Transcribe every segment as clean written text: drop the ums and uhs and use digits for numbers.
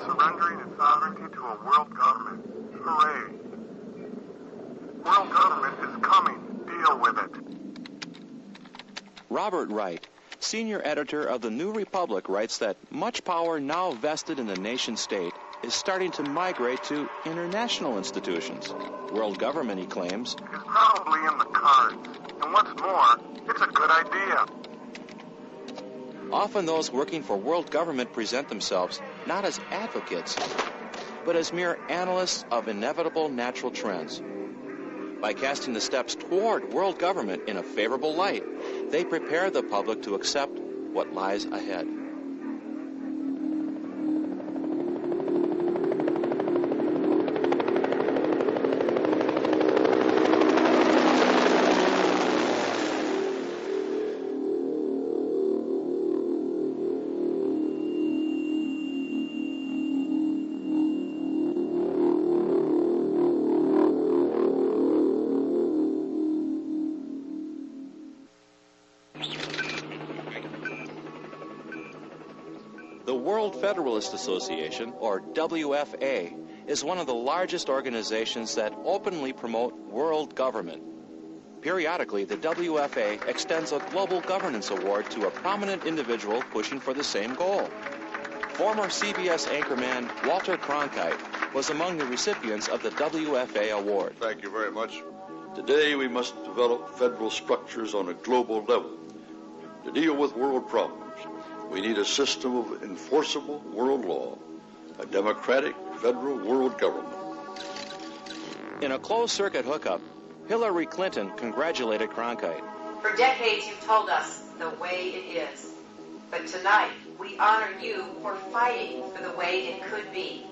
surrendering its sovereignty to a world government. Hooray! World government is coming. Deal with it. Robert Wright, senior editor of the New Republic, writes that much power now vested in the nation-state is starting to migrate to international institutions. World government, he claims, is probably in the cards. And what's more, it's a good idea. Often those working for world government present themselves not as advocates, but as mere analysts of inevitable natural trends. By casting the steps toward world government in a favorable light, they prepare the public to accept what lies ahead. The World Federalist Association, or WFA, is one of the largest organizations that openly promote world government. Periodically, the WFA extends a Global Governance Award to a prominent individual pushing for the same goal. Former CBS anchorman Walter Cronkite was among the recipients of the WFA award. Thank you very much. Today we must develop federal structures on a global level to deal with world problems. We need a system of enforceable world law, a democratic federal world government. In a closed-circuit hookup, Hillary Clinton congratulated Cronkite. For decades you've told us the way it is. But tonight, we honor you for fighting for the way it could be.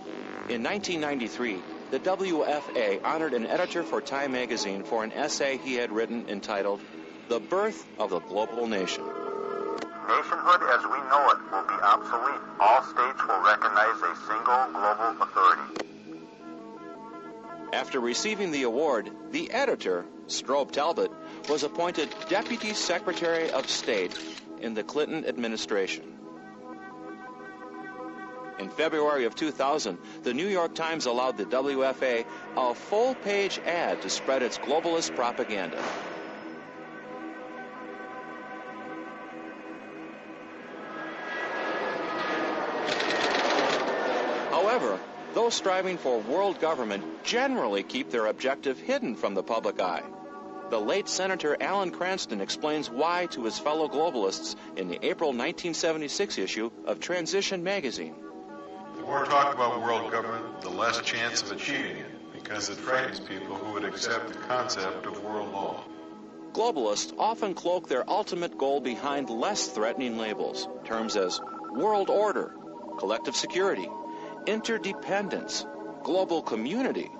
In 1993, the WFA honored an editor for Time magazine for an essay he had written entitled, "The Birth of the Global Nation." Nationhood as we know it will be obsolete. All states will recognize a single global authority. After receiving the award, the editor, Strobe Talbot, was appointed Deputy Secretary of State in the Clinton administration. In February of 2000, the New York Times allowed the WFA a full-page ad to spread its globalist propaganda. However, those striving for world government generally keep their objective hidden from the public eye. The late Senator Alan Cranston explains why to his fellow globalists in the April 1976 issue of Transition magazine. The more talk about world government, the less chance of achieving it, because it frightens people who would accept the concept of world law. Globalists often cloak their ultimate goal behind less threatening labels, terms as world order, collective security, interdependence, global community,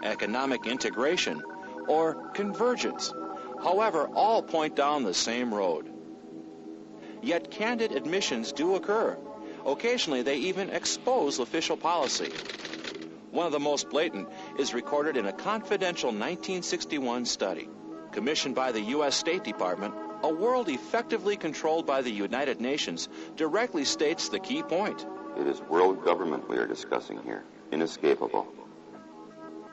economic integration, or convergence. However, all point down the same road. Yet candid admissions do occur. Occasionally, they even expose official policy. One of the most blatant is recorded in a confidential 1961 study. Commissioned by the U.S. State Department, a world effectively controlled by the United Nations directly states the key point. It is world government we are discussing here, inescapable.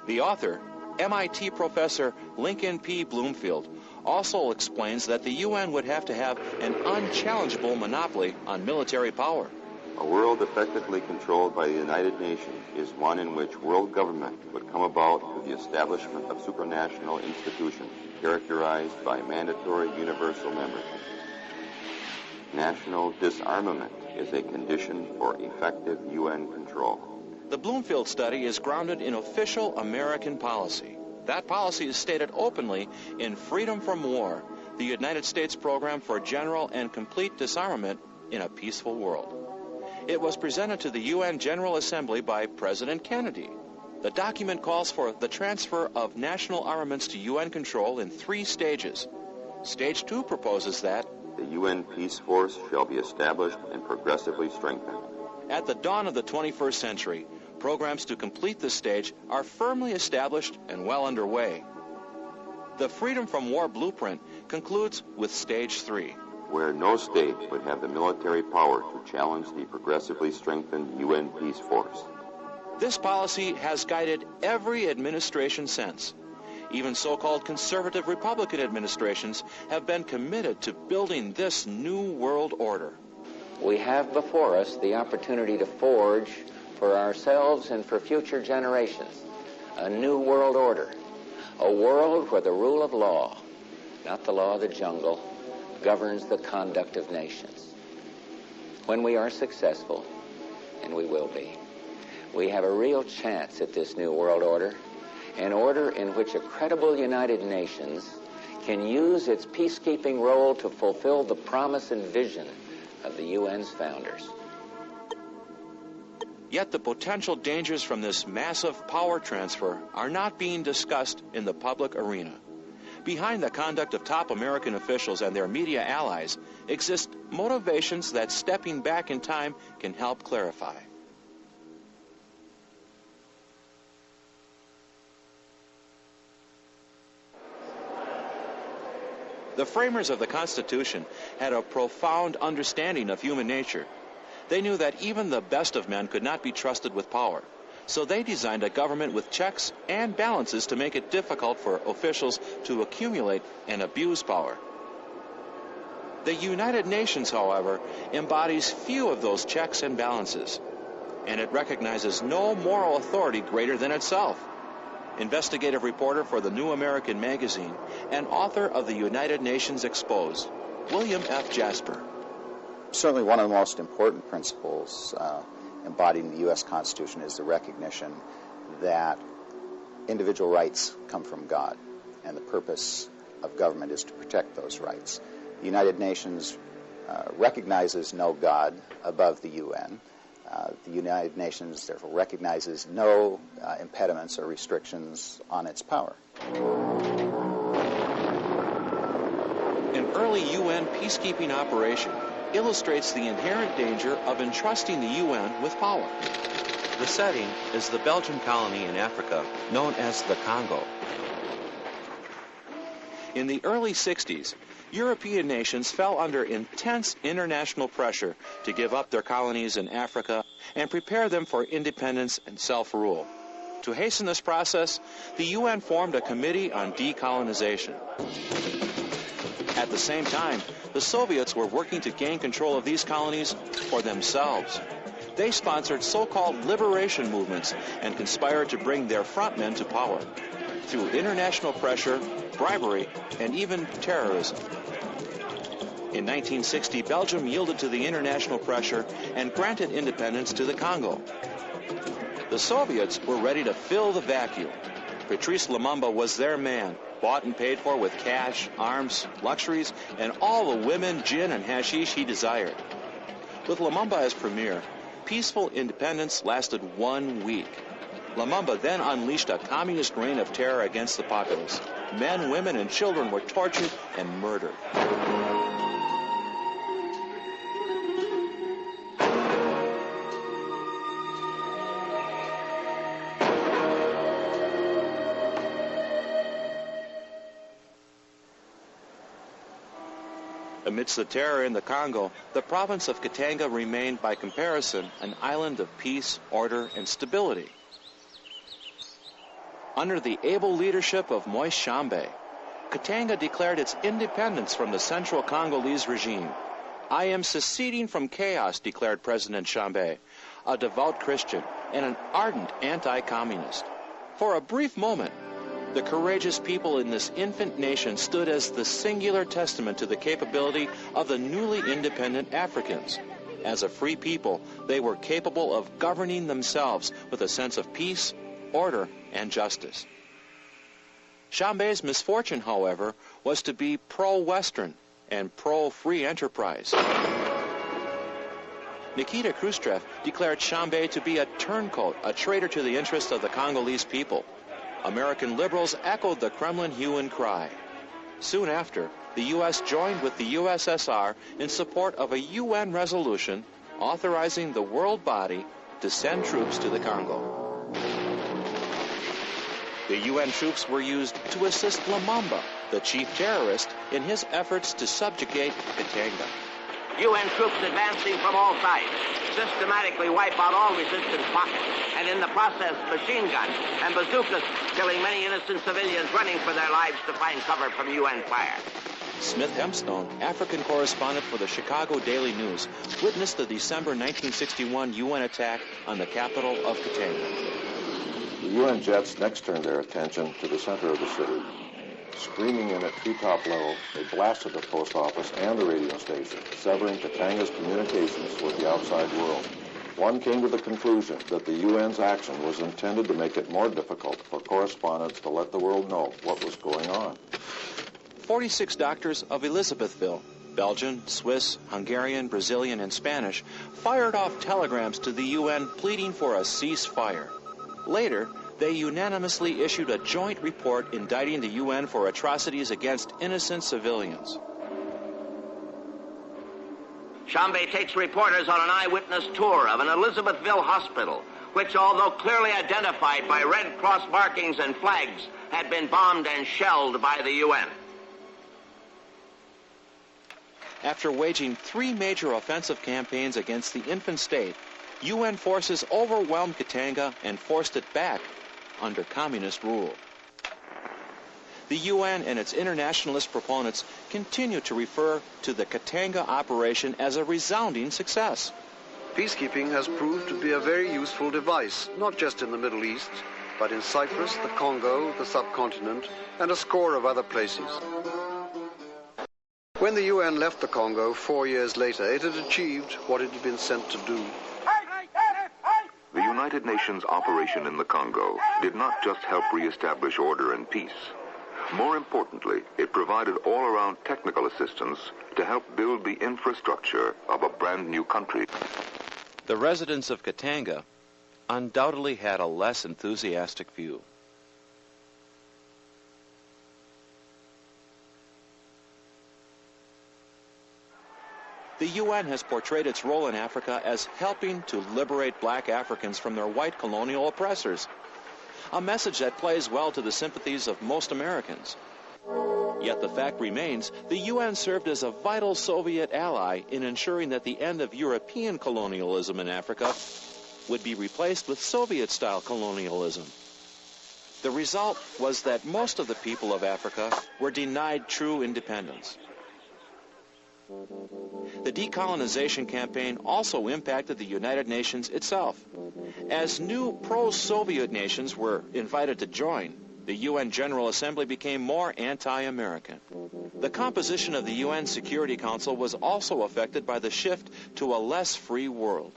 The author, MIT professor Lincoln P. Bloomfield, also explains that the UN would have to have an unchallengeable monopoly on military power. A world effectively controlled by the United Nations is one in which world government would come about through the establishment of supranational institutions characterized by mandatory universal membership. National disarmament is a condition for effective UN control. The Bloomfield study is grounded in official American policy. That policy is stated openly in Freedom from War, the United States program for general and complete disarmament in a peaceful world. It was presented to the UN General Assembly by President Kennedy. The document calls for the transfer of national armaments to UN control in 3 stages. Stage 2 proposes that the UN Peace Force shall be established and progressively strengthened. At the dawn of the 21st century, programs to complete this stage are firmly established and well underway. The Freedom from War blueprint concludes with Stage 3. where no state would have the military power to challenge the progressively strengthened UN peace force. This policy has guided every administration since. Even so-called conservative Republican administrations have been committed to building this new world order. We have before us the opportunity to forge for ourselves and for future generations a new world order, a world where the rule of law, not the law of the jungle, governs the conduct of nations. When we are successful, and we will be, we have a real chance at this new world order, an order in which a credible United Nations can use its peacekeeping role to fulfill the promise and vision of the UN's founders. Yet the potential dangers from this massive power transfer are not being discussed in the public arena. Behind the conduct of top American officials and their media allies exist motivations that stepping back in time can help clarify. The framers of the Constitution had a profound understanding of human nature. They knew that even the best of men could not be trusted with power. So they designed a government with checks and balances to make it difficult for officials to accumulate and abuse power. The United Nations, however, embodies few of those checks and balances, and it recognizes no moral authority greater than itself. Investigative reporter for the New American Magazine and author of the United Nations Exposed, William F. Jasper. Certainly one of the most important principles embodied in the U.S. Constitution is the recognition that individual rights come from God, and the purpose of government is to protect those rights. The United Nations recognizes no God above the UN. The United Nations, therefore, recognizes no impediments or restrictions on its power. An early UN peacekeeping operation illustrates the inherent danger of entrusting the UN with power. The setting is the Belgian colony in Africa known as the Congo. In the early 60s, European nations fell under intense international pressure to give up their colonies in Africa and prepare them for independence and self-rule. To hasten this process, the UN formed a committee on decolonization. At the same time, the Soviets were working to gain control of these colonies for themselves. They sponsored so-called liberation movements and conspired to bring their frontmen to power through international pressure, bribery, and even terrorism. In 1960, Belgium yielded to the international pressure and granted independence to the Congo. The Soviets were ready to fill the vacuum. Patrice Lumumba was their man, bought and paid for with cash, arms, luxuries, and all the women, gin, and hashish he desired. With Lumumba as premier, peaceful independence lasted 1 week. Lumumba then unleashed a communist reign of terror against the populace. Men, women, and children were tortured and murdered. Amidst the terror in the Congo, the province of Katanga remained by comparison an island of peace, order, and stability. Under the able leadership of Moise Tshombe, Katanga declared its independence from the Central Congolese regime. "I am seceding from chaos," declared President Tshombe, a devout Christian and an ardent anti-communist. For a brief moment, the courageous people in this infant nation stood as the singular testament to the capability of the newly independent Africans. As a free people, they were capable of governing themselves with a sense of peace, order, and justice. Tshombe's misfortune, however, was to be pro-Western and pro-free enterprise. Nikita Khrushchev declared Tshombe to be a turncoat, a traitor to the interests of the Congolese people. American liberals echoed the Kremlin hue and cry. Soon after, the U.S. joined with the USSR in support of a UN resolution authorizing the world body to send troops to the Congo. The UN troops were used to assist Lumumba the chief terrorist in his efforts to subjugate Katanga. UN troops advancing from all sides systematically wipe out all resistance pockets, and in the process machine guns and bazookas killing many innocent civilians running for their lives to find cover from UN fire. Smith Hempstone, African correspondent for the Chicago Daily News, witnessed the December 1961 UN attack on the capital of Katanga. The UN jets next turned their attention to the center of the city. Screaming in at treetop level, they blasted the post office and the radio station, severing Katanga's communications with the outside world. One came to the conclusion that the UN's action was intended to make it more difficult for correspondents to let the world know what was going on. 46 doctors of Elizabethville, Belgian, Swiss, Hungarian, Brazilian, and Spanish, fired off telegrams to the UN pleading for a ceasefire. Later, they unanimously issued a joint report indicting the UN for atrocities against innocent civilians. Chambe takes reporters on an eyewitness tour of an Elizabethville hospital, which, although clearly identified by Red Cross markings and flags, had been bombed and shelled by the UN. After waging 3 major offensive campaigns against the infant state, UN forces overwhelmed Katanga and forced it back under communist rule. The UN and its internationalist proponents continue to refer to the Katanga operation as a resounding success. Peacekeeping has proved to be a very useful device, not just in the Middle East, but in Cyprus, the Congo, the subcontinent, and a score of other places. When the UN left the Congo 4 years later, it had achieved what it had been sent to do. The United Nations operation in the Congo did not just help reestablish order and peace. More importantly, it provided all-around technical assistance to help build the infrastructure of a brand new country. The residents of Katanga undoubtedly had a less enthusiastic view. The UN has portrayed its role in Africa as helping to liberate black Africans from their white colonial oppressors, a message that plays well to the sympathies of most Americans. Yet the fact remains, the UN served as a vital Soviet ally in ensuring that the end of European colonialism in Africa would be replaced with Soviet-style colonialism. The result was that most of the people of Africa were denied true independence. The decolonization campaign also impacted the United Nations itself. As new pro-Soviet nations were invited to join, the UN General Assembly became more anti-American. The composition of the UN Security Council was also affected by the shift to a less free world.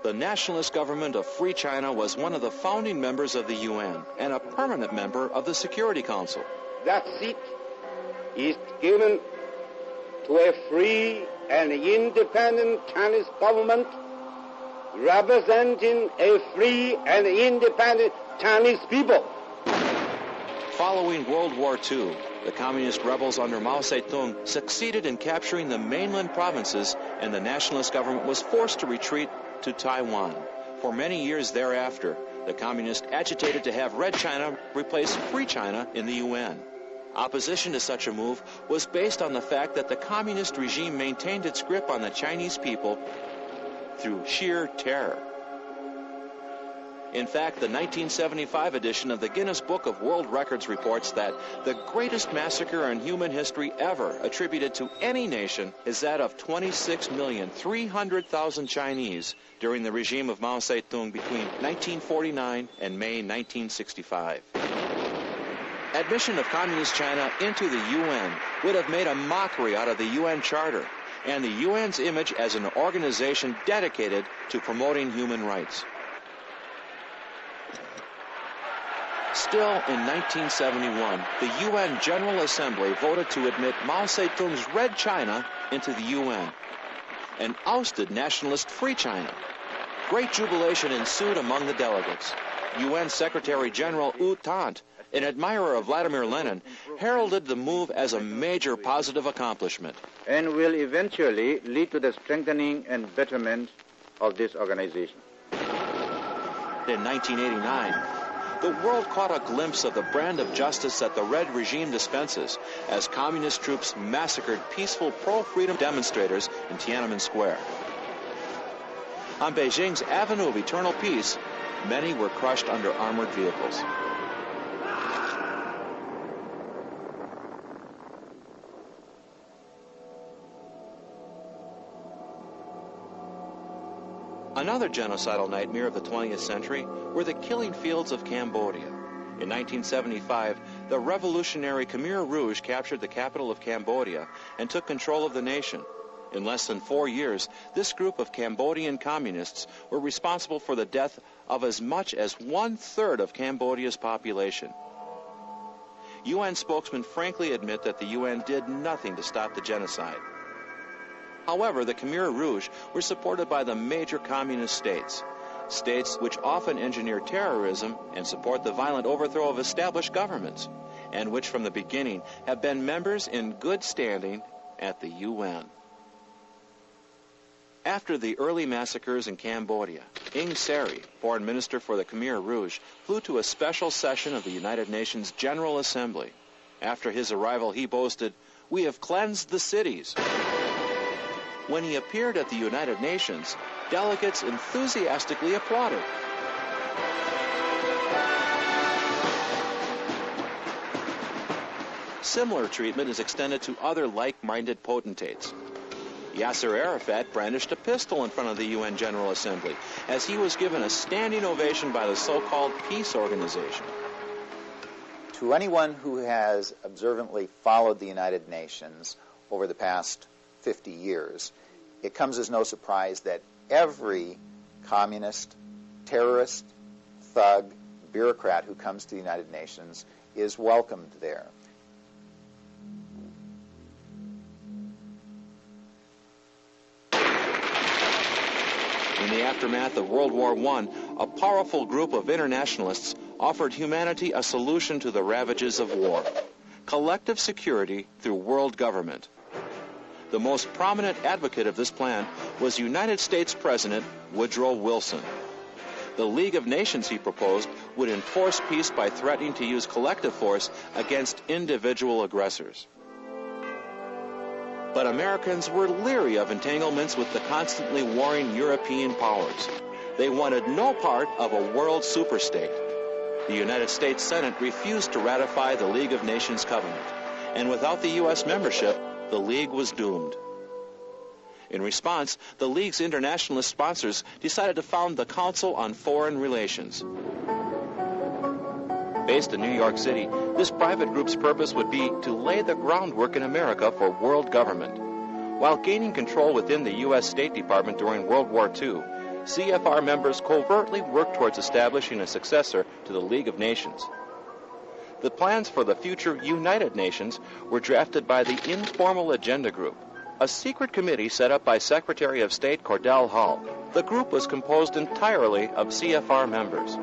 The nationalist government of Free China was one of the founding members of the UN and a permanent member of the Security Council. That seat is given to a free and independent Chinese government representing a free and independent Chinese people. Following World War II, the communist rebels under Mao Zedong succeeded in capturing the mainland provinces, and the nationalist government was forced to retreat to Taiwan. For many years thereafter, the communists agitated to have Red China replace Free China in the UN. Opposition to such a move was based on the fact that the communist regime maintained its grip on the Chinese people through sheer terror. In fact, the 1975 edition of the Guinness Book of World Records reports that the greatest massacre in human history ever attributed to any nation is that of 26,300,000 Chinese during the regime of Mao Zedong between 1949 and May 1965. Admission of Communist China into the UN would have made a mockery out of the UN Charter and the UN's image as an organization dedicated to promoting human rights. Still, in 1971, the UN General Assembly voted to admit Mao Zedong's Red China into the UN and ousted nationalist Free China. Great jubilation ensued among the delegates. UN Secretary General U Thant, an admirer of Vladimir Lenin, heralded the move as a major positive accomplishment. And will eventually lead to the strengthening and betterment of this organization. In 1989, the world caught a glimpse of the brand of justice that the Red regime dispenses as communist troops massacred peaceful pro-freedom demonstrators in Tiananmen Square. On Beijing's Avenue of Eternal Peace, many were crushed under armored vehicles. Another genocidal nightmare of the 20th century were the killing fields of Cambodia. In 1975, the revolutionary Khmer Rouge captured the capital of Cambodia and took control of the nation. In less than 4 years, this group of Cambodian communists were responsible for the death of as much as 1/3 of Cambodia's population. UN spokesmen frankly admit that the UN did nothing to stop the genocide. However, the Khmer Rouge were supported by the major communist states, states which often engineer terrorism and support the violent overthrow of established governments, and which from the beginning have been members in good standing at the UN. After the early massacres in Cambodia, Ieng Sary, foreign minister for the Khmer Rouge, flew to a special session of the United Nations General Assembly. After his arrival, he boasted, "We have cleansed the cities." When he appeared at the United Nations, delegates enthusiastically applauded. Similar treatment is extended to other like-minded potentates. Yasser Arafat brandished a pistol in front of the UN General Assembly as he was given a standing ovation by the so-called peace organization. To anyone who has observantly followed the United Nations over the past 50 years, it comes as no surprise that every communist, terrorist, thug, bureaucrat who comes to the United Nations is welcomed there. In the aftermath of World War I, a powerful group of internationalists offered humanity a solution to the ravages of war: collective security through world government. The most prominent advocate of this plan was United States President Woodrow Wilson. The League of Nations, he proposed, would enforce peace by threatening to use collective force against individual aggressors. But Americans were leery of entanglements with the constantly warring European powers. They wanted no part of a world superstate. The United States Senate refused to ratify the League of Nations covenant, and without the U.S. membership, the League was doomed. In response, the League's internationalist sponsors decided to found the Council on Foreign Relations. Based in New York City, this private group's purpose would be to lay the groundwork in America for world government. While gaining control within the U.S. State Department during World War II, CFR members covertly worked towards establishing a successor to the League of Nations. The plans for the future United Nations were drafted by the Informal Agenda Group, a secret committee set up by Secretary of State Cordell Hull. The group was composed entirely of CFR members.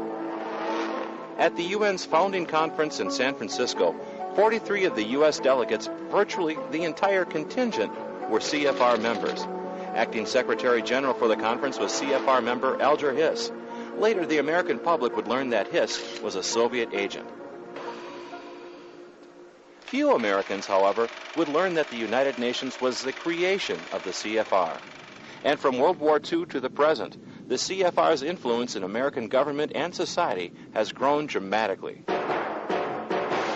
At the UN's founding conference in San Francisco, 43 of the U.S. delegates, virtually the entire contingent, were CFR members. Acting Secretary General for the conference was CFR member Alger Hiss. Later, the American public would learn that Hiss was a Soviet agent. Few Americans, however, would learn that the United Nations was the creation of the CFR. And from World War II to the present, the CFR's influence in American government and society has grown dramatically.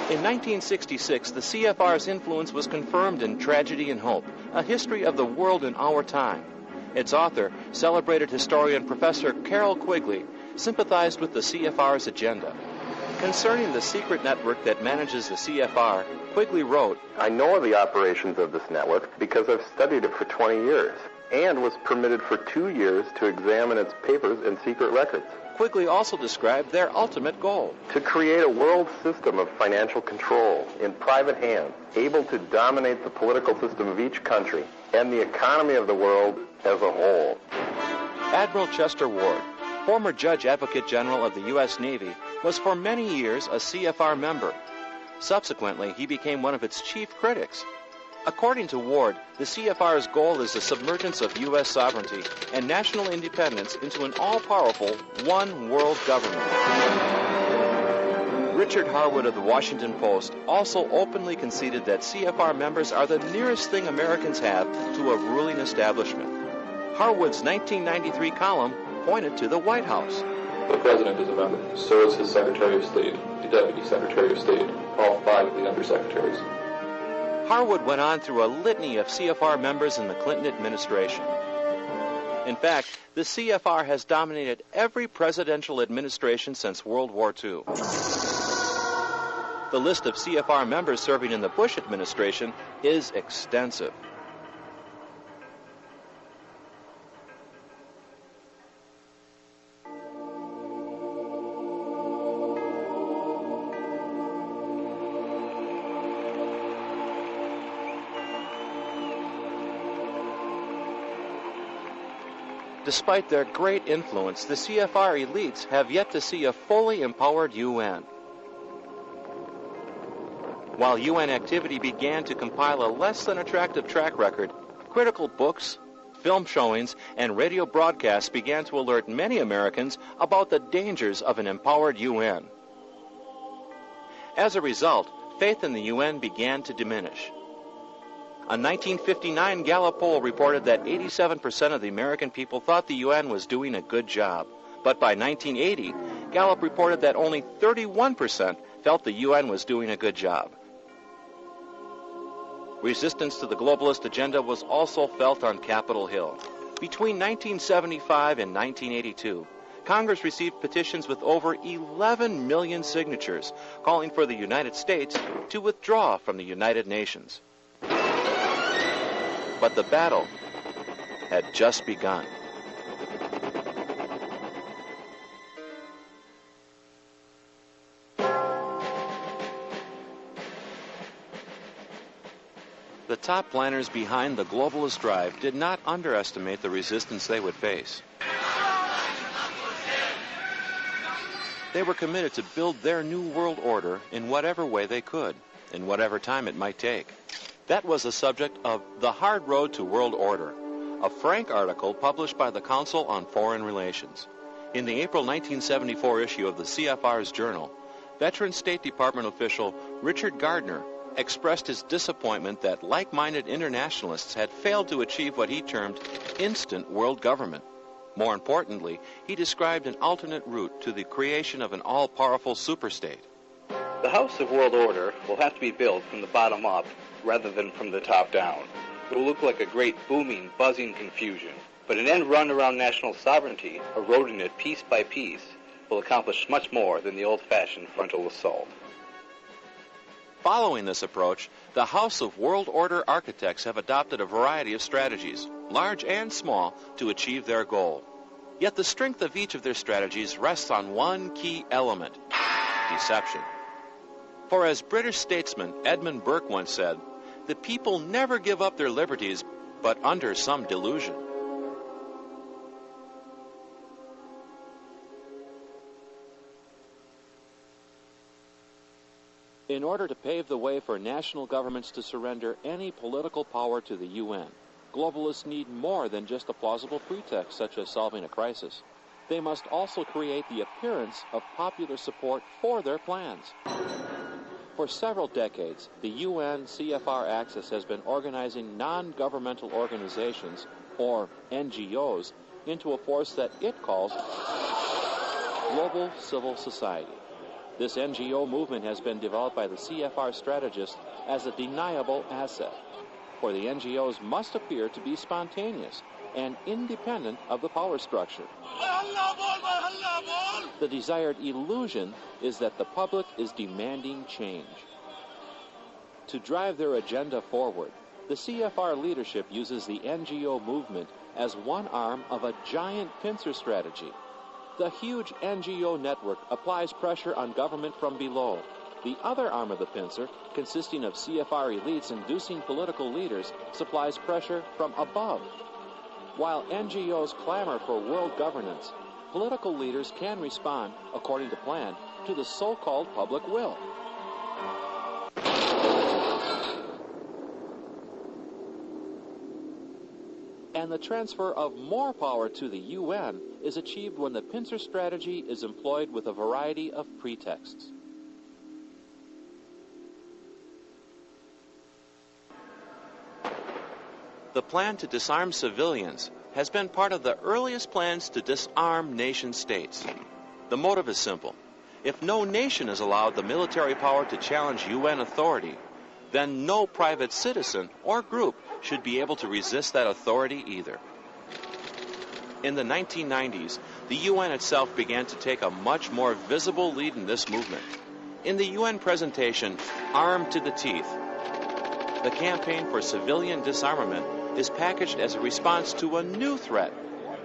In 1966, the CFR's influence was confirmed in Tragedy and Hope, a history of the world in our time. Its author, celebrated historian Professor Carroll Quigley, sympathized with the CFR's agenda. Concerning the secret network that manages the CFR, Quigley wrote, "I know of the operations of this network because I've studied it for 20 years and was permitted for 2 years to examine its papers and secret records." Quigley also described their ultimate goal: to create a world system of financial control in private hands, able to dominate the political system of each country and the economy of the world as a whole. Admiral Chester Ward, former Judge Advocate General of the U.S. Navy, was for many years a CFR member. Subsequently, he became one of its chief critics. According to Ward, the CFR's goal is the submergence of U.S. sovereignty and national independence into an all-powerful one world government. Richard Harwood of the Washington Post also openly conceded that CFR members are the nearest thing Americans have to a ruling establishment. Harwood's 1993 column pointed to the White House. The President is a member. So is his Secretary of State, the Deputy Secretary of State, all 5 of the undersecretaries. Harwood went on through a litany of CFR members in the Clinton administration. In fact, the CFR has dominated every presidential administration since World War II. The list of CFR members serving in the Bush administration is extensive. Despite their great influence, the CFR elites have yet to see a fully empowered UN. While UN activity began to compile a less than attractive track record, critical books, film showings, and radio broadcasts began to alert many Americans about the dangers of an empowered UN. As a result, faith in the UN began to diminish. A 1959 Gallup poll reported that 87% of the American people thought the UN was doing a good job. But by 1980, Gallup reported that only 31% felt the UN was doing a good job. Resistance to the globalist agenda was also felt on Capitol Hill. Between 1975 and 1982, Congress received petitions with over 11 million signatures calling for the United States to withdraw from the United Nations. But the battle had just begun. The top planners behind the globalist drive did not underestimate the resistance they would face. They were committed to build their new world order in whatever way they could, in whatever time it might take. That was the subject of The Hard Road to World Order, a frank article published by the Council on Foreign Relations. In the April 1974 issue of the CFR's Journal, veteran State Department official Richard Gardner expressed his disappointment that like-minded internationalists had failed to achieve what he termed instant world government. More importantly, he described an alternate route to the creation of an all-powerful superstate. The House of World Order will have to be built from the bottom up rather than from the top down. It will look like a great booming, buzzing confusion. But an end run around national sovereignty, eroding it piece by piece, will accomplish much more than the old-fashioned frontal assault. Following this approach, the House of World Order architects have adopted a variety of strategies, large and small, to achieve their goal. Yet the strength of each of their strategies rests on one key element: deception. For as British statesman Edmund Burke once said, the people never give up their liberties, but under some delusion. In order to pave the way for national governments to surrender any political power to the UN, globalists need more than just a plausible pretext such as solving a crisis. They must also create the appearance of popular support for their plans. For several decades, the UN CFR axis has been organizing non-governmental organizations, or NGOs, into a force that it calls Global Civil Society. This NGO movement has been developed by the CFR strategist as a deniable asset, for the NGOs must appear to be spontaneous and independent of the power structure. The desired illusion is that the public is demanding change. To drive their agenda forward, the CFR leadership uses the NGO movement as one arm of a giant pincer strategy. The huge NGO network applies pressure on government from below. The other arm of the pincer, consisting of CFR elites inducing political leaders, supplies pressure from above. While NGOs clamor for world governance, political leaders can respond, according to plan, to the so-called public will. and the transfer of more power to the UN is achieved when the pincer strategy is employed with a variety of pretexts. The plan to disarm civilians has been part of the earliest plans to disarm nation-states. The motive is simple. If no nation is allowed the military power to challenge UN authority, then no private citizen or group should be able to resist that authority either. In the 1990s, the UN itself began to take a much more visible lead in this movement. In the UN presentation, Armed to the Teeth, the campaign for civilian disarmament is packaged as a response to a new threat.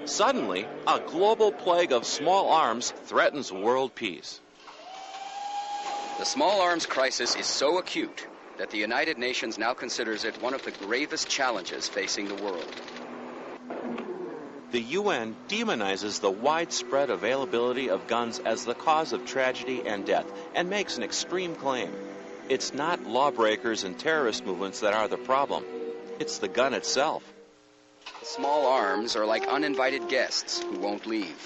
Suddenly, a global plague of small arms threatens world peace. The small arms crisis is so acute that the United Nations now considers it one of the gravest challenges facing the world. The UN demonizes the widespread availability of guns as the cause of tragedy and death and makes an extreme claim. It's not lawbreakers and terrorist movements that are the problem. It's the gun itself. Small arms are like uninvited guests who won't leave.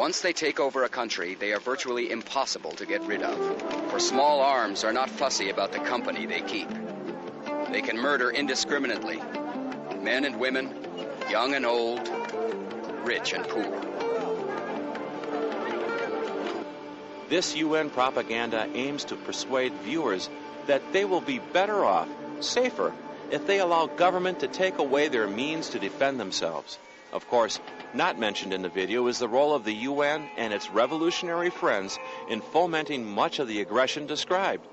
Once they take over a country, they are virtually impossible to get rid of. For small arms are not fussy about the company they keep. They can murder indiscriminately. Men and women, young and old, rich and poor. This UN propaganda aims to persuade viewers that they will be better off, safer, if they allow government to take away their means to defend themselves. Of course, not mentioned in the video is the role of the UN and its revolutionary friends in fomenting much of the aggression described.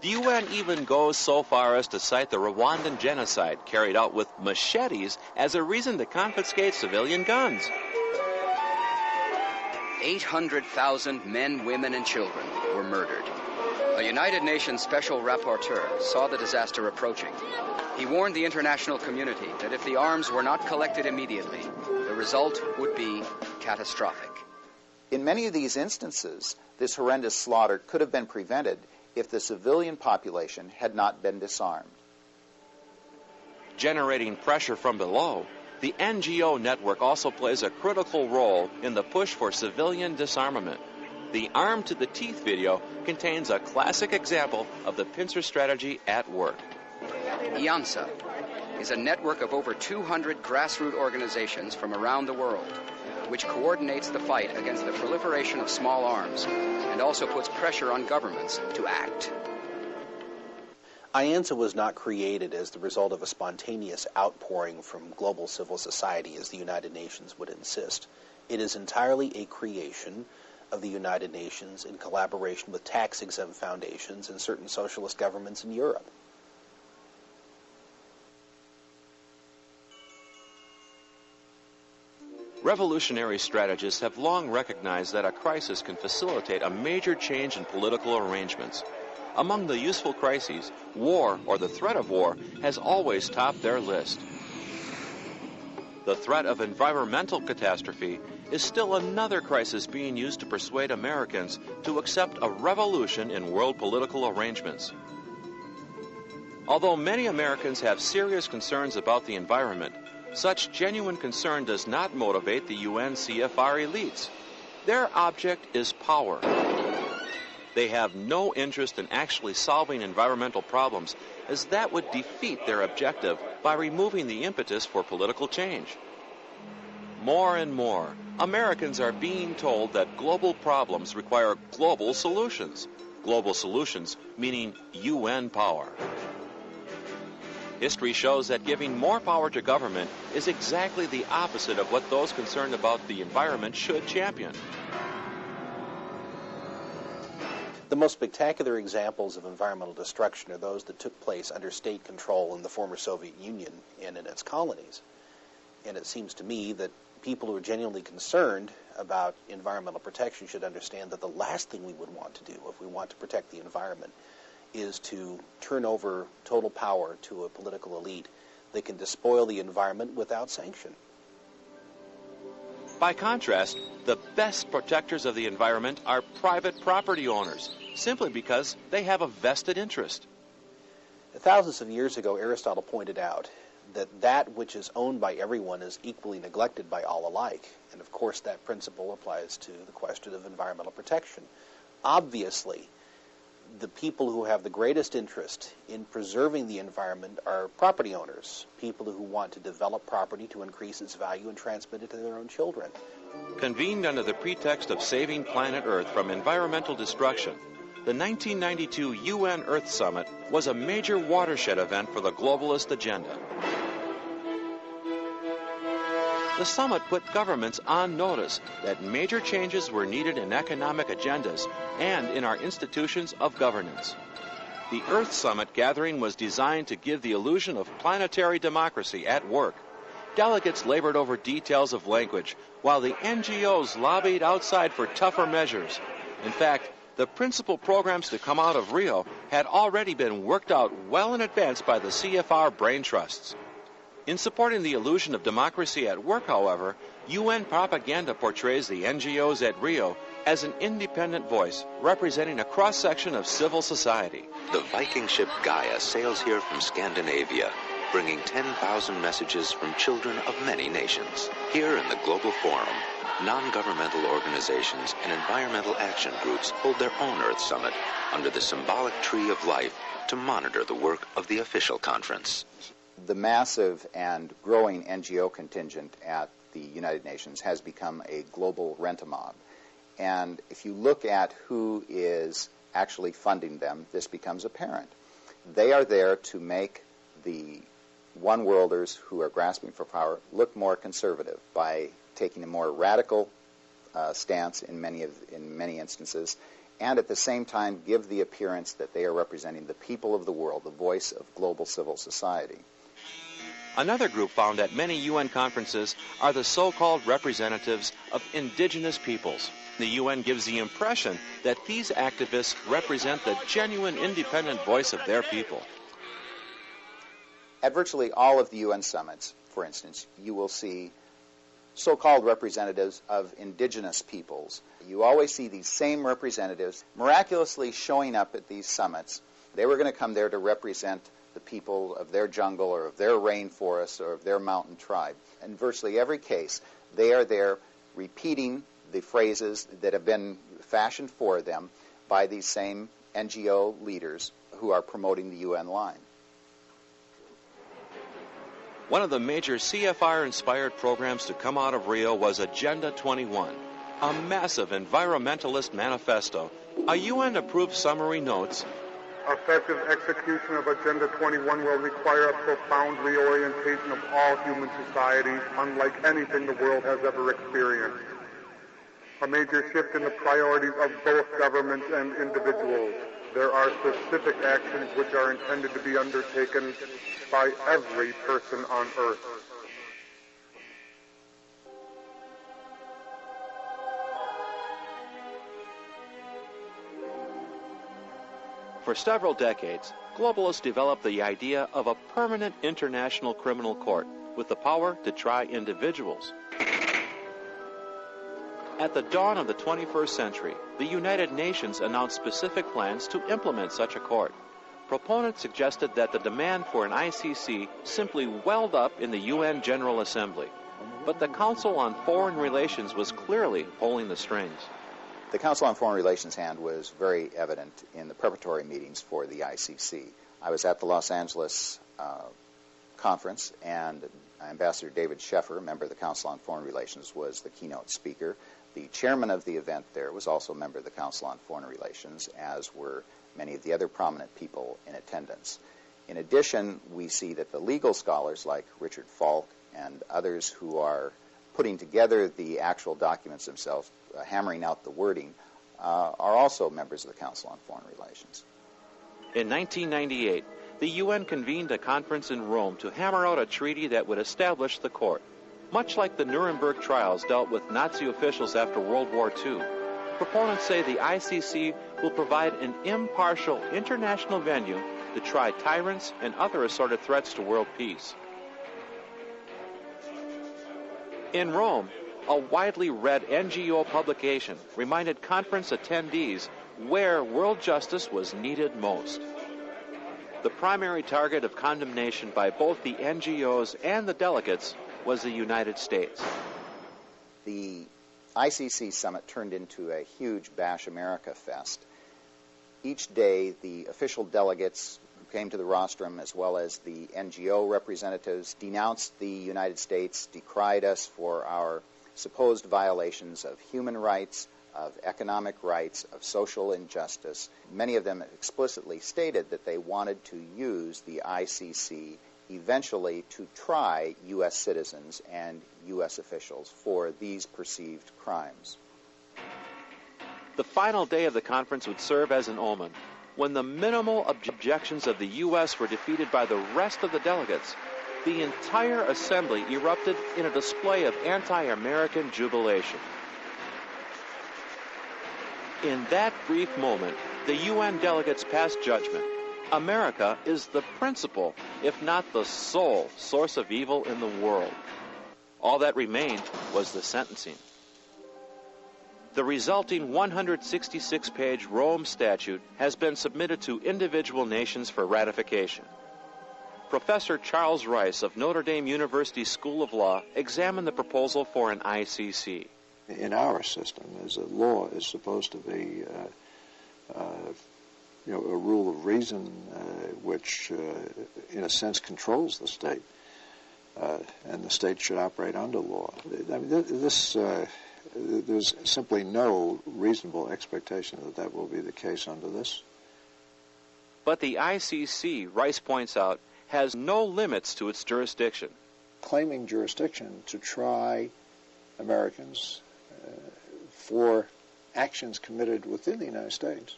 The UN even goes so far as to cite the Rwandan genocide carried out with machetes as a reason to confiscate civilian guns. 800,000 men, women, and children were murdered. A United Nations special rapporteur saw the disaster approaching. He warned the international community that if the arms were not collected immediately, the result would be catastrophic. In many of these instances, this horrendous slaughter could have been prevented if the civilian population had not been disarmed. Generating pressure from below, the NGO network also plays a critical role in the push for civilian disarmament. The Armed to the Teeth video contains a classic example of the pincer strategy at work. IANSA is a network of over 200 grassroots organizations from around the world, which coordinates the fight against the proliferation of small arms and also puts pressure on governments to act. IANSA was not created as the result of a spontaneous outpouring from global civil society, as the United Nations would insist. It is entirely a creation of the United Nations in collaboration with tax-exempt foundations and certain socialist governments in Europe. Revolutionary strategists have long recognized that a crisis can facilitate a major change in political arrangements. Among the useful crises, war or the threat of war has always topped their list. The threat of environmental catastrophe is still another crisis being used to persuade Americans to accept a revolution in world political arrangements. Although many Americans have serious concerns about the environment, such genuine concern does not motivate the UN CFR elites. Their object is power. They have no interest in actually solving environmental problems, as that would defeat their objective by removing the impetus for political change. More and more, Americans are being told that global problems require global solutions. Global solutions meaning UN power. History shows that giving more power to government is exactly the opposite of what those concerned about the environment should champion. The most spectacular examples of environmental destruction are those that took place under state control in the former Soviet Union and in its colonies. And it seems to me that people who are genuinely concerned about environmental protection should understand that the last thing we would want to do if we want to protect the environment is to turn over total power to a political elite that can despoil the environment without sanction. By contrast, the best protectors of the environment are private property owners, simply because they have a vested interest. Thousands of years ago, Aristotle pointed out that which is owned by everyone is equally neglected by all alike. And of course that principle applies to the question of environmental protection. Obviously, the people who have the greatest interest in preserving the environment are property owners, people who want to develop property to increase its value and transmit it to their own children. Convened under the pretext of saving planet Earth from environmental destruction, the 1992 UN Earth Summit was a major watershed event for the globalist agenda. The summit put governments on notice that major changes were needed in economic agendas and in our institutions of governance. The Earth Summit gathering was designed to give the illusion of planetary democracy at work. Delegates labored over details of language, while the NGOs lobbied outside for tougher measures. In fact, the principal programs to come out of Rio had already been worked out well in advance by the CFR brain trusts. In supporting the illusion of democracy at work, however, UN propaganda portrays the NGOs at Rio as an independent voice representing a cross-section of civil society. The Viking ship Gaia sails here from Scandinavia, bringing 10,000 messages from children of many nations. Here in the Global Forum, non-governmental organizations and environmental action groups hold their own Earth Summit under the symbolic Tree of Life to monitor the work of the official conference. The massive and growing NGO contingent at the United Nations has become a global rent-a-mob. And if you look at who is actually funding them, this becomes apparent. They are there to make the one-worlders who are grasping for power look more conservative by taking a more radical stance in many instances, and at the same time give the appearance that they are representing the people of the world, the voice of global civil society. Another group found at many UN conferences are the so-called representatives of indigenous peoples. The UN gives the impression that these activists represent the genuine independent voice of their people. At virtually all of the UN summits, for instance, you will see so-called representatives of indigenous peoples. You always see these same representatives miraculously showing up at these summits. They were going to come there to represent the people of their jungle or of their rainforest or of their mountain tribe. In virtually every case, they are there repeating the phrases that have been fashioned for them by these same NGO leaders who are promoting the UN line. One of the major CFR-inspired programs to come out of Rio was Agenda 21, a massive environmentalist manifesto. A UN-approved summary notes, effective execution of Agenda 21 will require a profound reorientation of all human societies, unlike anything the world has ever experienced. A major shift in the priorities of both governments and individuals. There are specific actions which are intended to be undertaken by every person on Earth. For several decades, globalists developed the idea of a permanent international criminal court with the power to try individuals. At the dawn of the 21st century, the United Nations announced specific plans to implement such a court. Proponents suggested that the demand for an ICC simply welled up in the UN General Assembly. But the Council on Foreign Relations was clearly pulling the strings. The Council on Foreign Relations hand was very evident in the preparatory meetings for the ICC. I was at the Los Angeles conference, and Ambassador David Sheffer, a member of the Council on Foreign Relations, was the keynote speaker. The chairman of the event there was also a member of the Council on Foreign Relations, as were many of the other prominent people in attendance. In addition, we see that the legal scholars like Richard Falk and others who are putting together the actual documents themselves, hammering out the wording, are also members of the Council on Foreign Relations. In 1998, the UN convened a conference in Rome to hammer out a treaty that would establish the court. Much like the Nuremberg trials dealt with Nazi officials after World War II, proponents say the ICC will provide an impartial international venue to try tyrants and other assorted threats to world peace. In Rome, a widely read NGO publication reminded conference attendees where world justice was needed most. the primary target of condemnation by both the NGOs and the delegates was the United States. The ICC summit turned into a huge Bash America fest. Each day, the official delegates who came to the rostrum, as well as the NGO representatives, denounced the United States, decried us for our supposed violations of human rights, of economic rights, of social injustice. Many of them explicitly stated that they wanted to use the ICC eventually to try U.S. citizens and U.S. officials for these perceived crimes. The final day of the conference would serve as an omen. When the minimal objections of the U.S. were defeated by the rest of the delegates, the entire assembly erupted in a display of anti-American jubilation. In that brief moment, the UN delegates passed judgment. America is the principal, if not the sole, source of evil in the world. All that remained was the sentencing. The resulting 166-page Rome Statute has been submitted to individual nations for ratification. Professor Charles Rice of Notre Dame University School of Law examined the proposal for an ICC. In our system, as a law is supposed to be a rule of reason which, in a sense, controls the state, and the state should operate under law. I mean, there's simply no reasonable expectation that that will be the case under this. But the ICC, Rice points out, has no limits to its jurisdiction. Claiming jurisdiction to try Americans for actions committed within the United States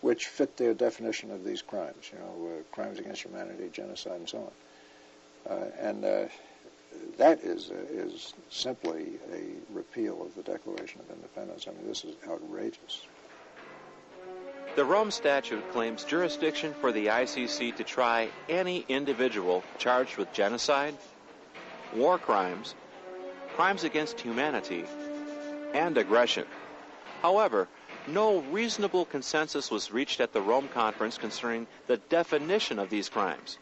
which fit their definition of these crimes, crimes against humanity, genocide, and so on. And that is simply a repeal of the Declaration of Independence. I mean, this is outrageous. The Rome Statute claims jurisdiction for the ICC to try any individual charged with genocide, war crimes, crimes against humanity, and aggression. However, no reasonable consensus was reached at the Rome Conference concerning the definition of these crimes.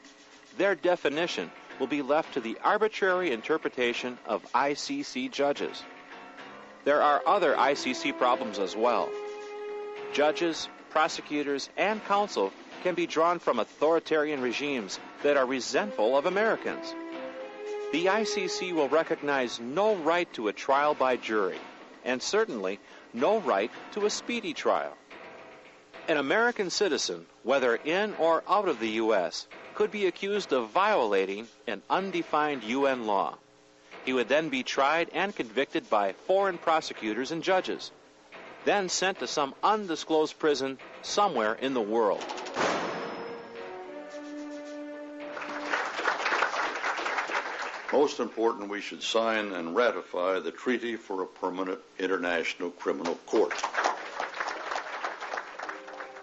Their definition will be left to the arbitrary interpretation of ICC judges. There are other ICC problems as well. Judges, prosecutors, and counsel can be drawn from authoritarian regimes that are resentful of Americans. The ICC will recognize no right to a trial by jury, and certainly no right to a speedy trial. An American citizen, whether in or out of the U.S., could be accused of violating an undefined UN law. He would then be tried and convicted by foreign prosecutors and judges, then sent to some undisclosed prison somewhere in the world. Most important, we should sign and ratify the Treaty for a Permanent International Criminal Court.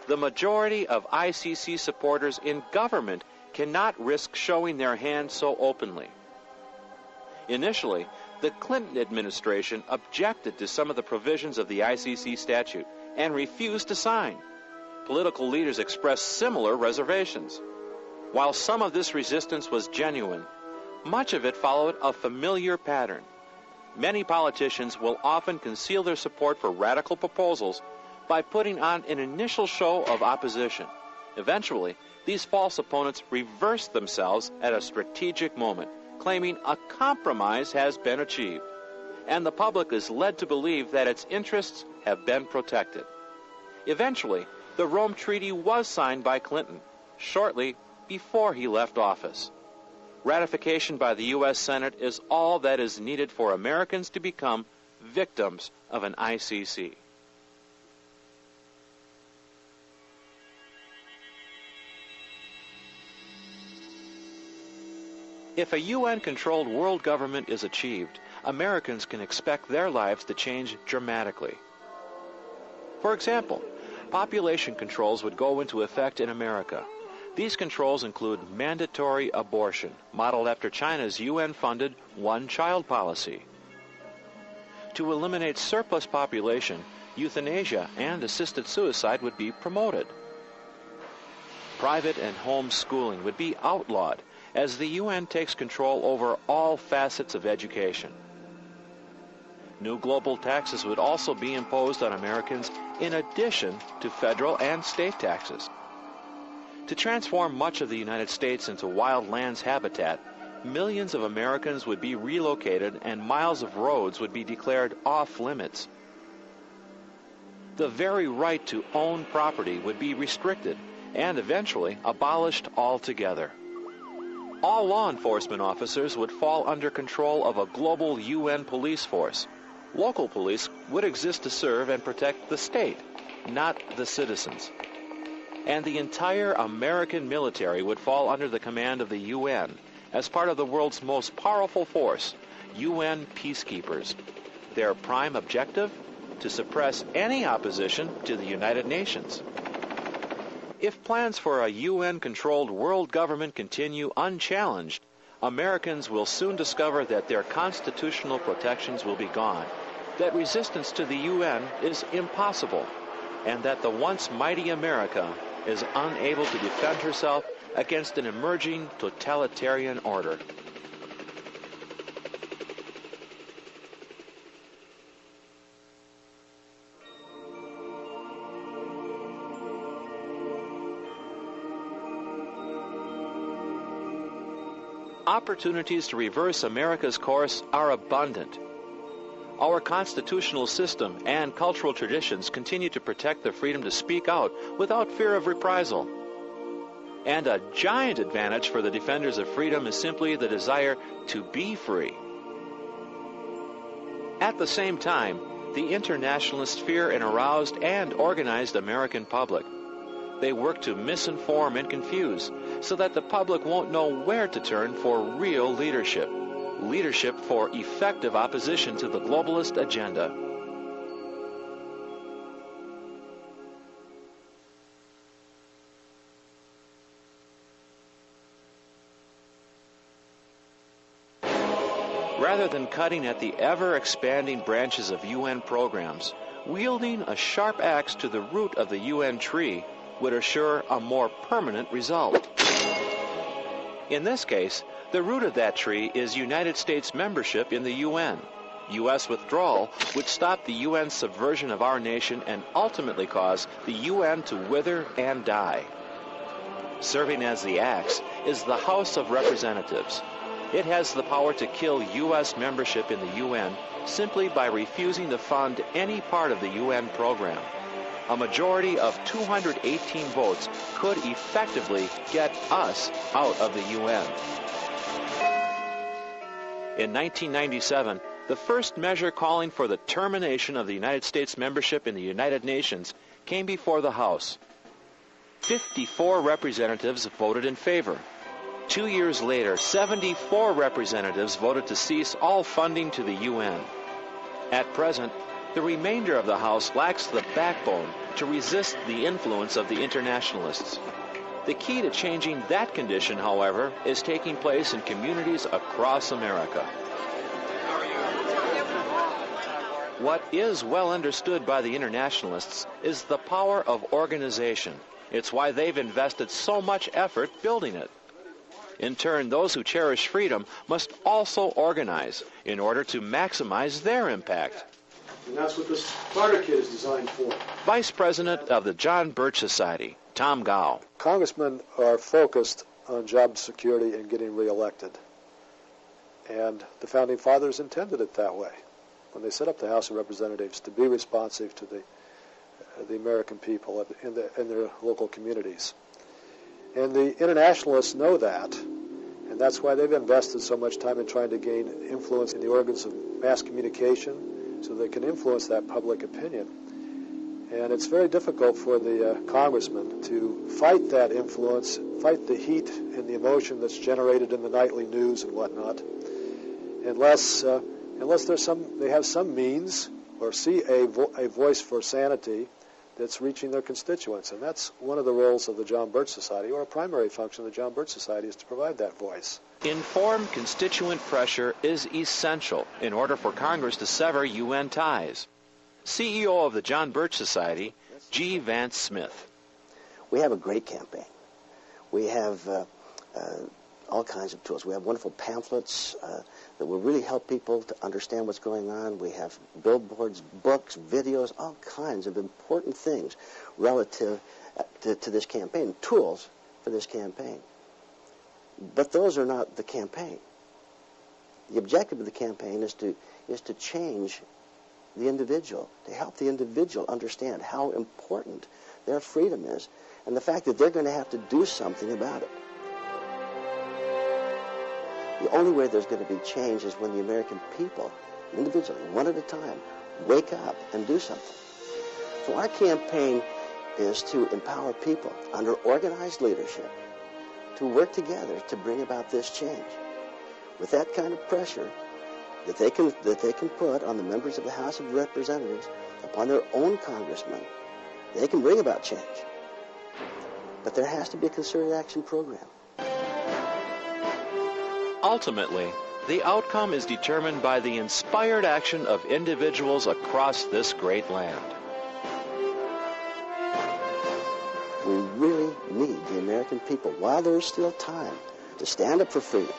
The majority of ICC supporters in government cannot risk showing their hand so openly. Initially, the Clinton administration objected to some of the provisions of the ICC statute and refused to sign. Political leaders expressed similar reservations. While some of this resistance was genuine, much of it followed a familiar pattern. Many politicians will often conceal their support for radical proposals by putting on an initial show of opposition. Eventually, these false opponents reverse themselves at a strategic moment, claiming a compromise has been achieved, and the public is led to believe that its interests have been protected. Eventually, the Rome Treaty was signed by Clinton, shortly before he left office. Ratification by the U.S. Senate is all that is needed for Americans to become victims of an ICC. If a UN-controlled world government is achieved, Americans can expect their lives to change dramatically. For example, population controls would go into effect in America. These controls include mandatory abortion, modeled after China's UN-funded one-child policy. To eliminate surplus population, euthanasia and assisted suicide would be promoted. private and home schooling would be outlawed as the UN takes control over all facets of education. New global taxes would also be imposed on Americans in addition to federal and state taxes. To transform much of the United States into wild lands habitat, millions of Americans would be relocated and miles of roads would be declared off limits. The very right to own property would be restricted and eventually abolished altogether. All law enforcement officers would fall under control of a global UN police force. Local police would exist to serve and protect the state, not the citizens. And the entire American military would fall under the command of the UN as part of the world's most powerful force, UN peacekeepers. Their prime objective? To suppress any opposition to the United Nations. If plans for a UN-controlled world government continue unchallenged, Americans will soon discover that their constitutional protections will be gone, that resistance to the UN is impossible, and that the once mighty America is unable to defend herself against an emerging totalitarian order. Opportunities to reverse America's course are abundant. Our constitutional system and cultural traditions continue to protect the freedom to speak out without fear of reprisal. And a giant advantage for the defenders of freedom is simply the desire to be free. At the same time, the internationalists fear an aroused and organized American public. They work to misinform and confuse so that the public won't know where to turn for real leadership. Leadership for effective opposition to the globalist agenda. Rather than cutting at the ever-expanding branches of UN programs, wielding a sharp axe to the root of the UN tree would assure a more permanent result. In this case, the root of that tree is United States membership in the UN. U.S. withdrawal would stop the UN's subversion of our nation and ultimately cause the UN to wither and die. Serving as the axe is the House of Representatives. It has the power to kill U.S. membership in the UN simply by refusing to fund any part of the UN program. A majority of 218 votes could effectively get us out of the UN. In 1997, the first measure calling for the termination of the United States membership in the United Nations came before the House. 54 representatives voted in favor. 2 years later, 74 representatives voted to cease all funding to the UN. At present, the remainder of the House lacks the backbone to resist the influence of the internationalists. The key to changing that condition, however, is taking place in communities across America. What is well understood by the internationalists is the power of organization. It's why they've invested so much effort building it. In turn, those who cherish freedom must also organize in order to maximize their impact. And that's what this starter kit is designed for. Vice President of the John Birch Society, Tom Gow. Congressmen are focused on job security and getting reelected. And the Founding Fathers intended it that way when they set up the House of Representatives, to be responsive to the American people in their local communities. And the internationalists know that, and that's why they've invested so much time in trying to gain influence in the organs of mass communication so they can influence that public opinion. And it's very difficult for the congressmen to fight that influence, fight the heat and the emotion that's generated in the nightly news and whatnot, unless they have some means or see a voice for sanity that's reaching their constituents. And that's one of the roles of the John Birch Society, or a primary function of the John Birch Society, is to provide that voice. Informed constituent pressure is essential in order for Congress to sever UN ties. CEO of the John Birch Society, G. Vance Smith. We have a great campaign. We have all kinds of tools. We have wonderful pamphlets that will really help people to understand what's going on. We have billboards, books, videos, all kinds of important things relative to this campaign, tools for this campaign. But those are not the campaign. The objective of the campaign is to change the individual, to help the individual understand how important their freedom is, and the fact that they're going to have to do something about it. The only way there's going to be change is when the American people, individually, one at a time, wake up and do something. So our campaign is to empower people under organized leadership to work together to bring about this change. With that kind of pressure that they can put on the members of the House of Representatives, upon their own congressmen, they can bring about change. But there has to be a concerted action program. Ultimately, the outcome is determined by the inspired action of individuals across this great land. We really need the American people, while there is still time, to stand up for freedom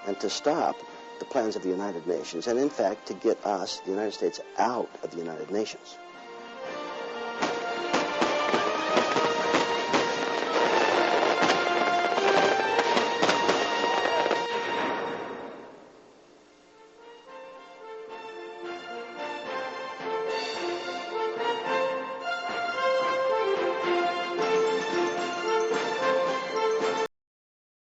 and to stop the plans of the United Nations, and in fact to get us, the United States, out of the United Nations.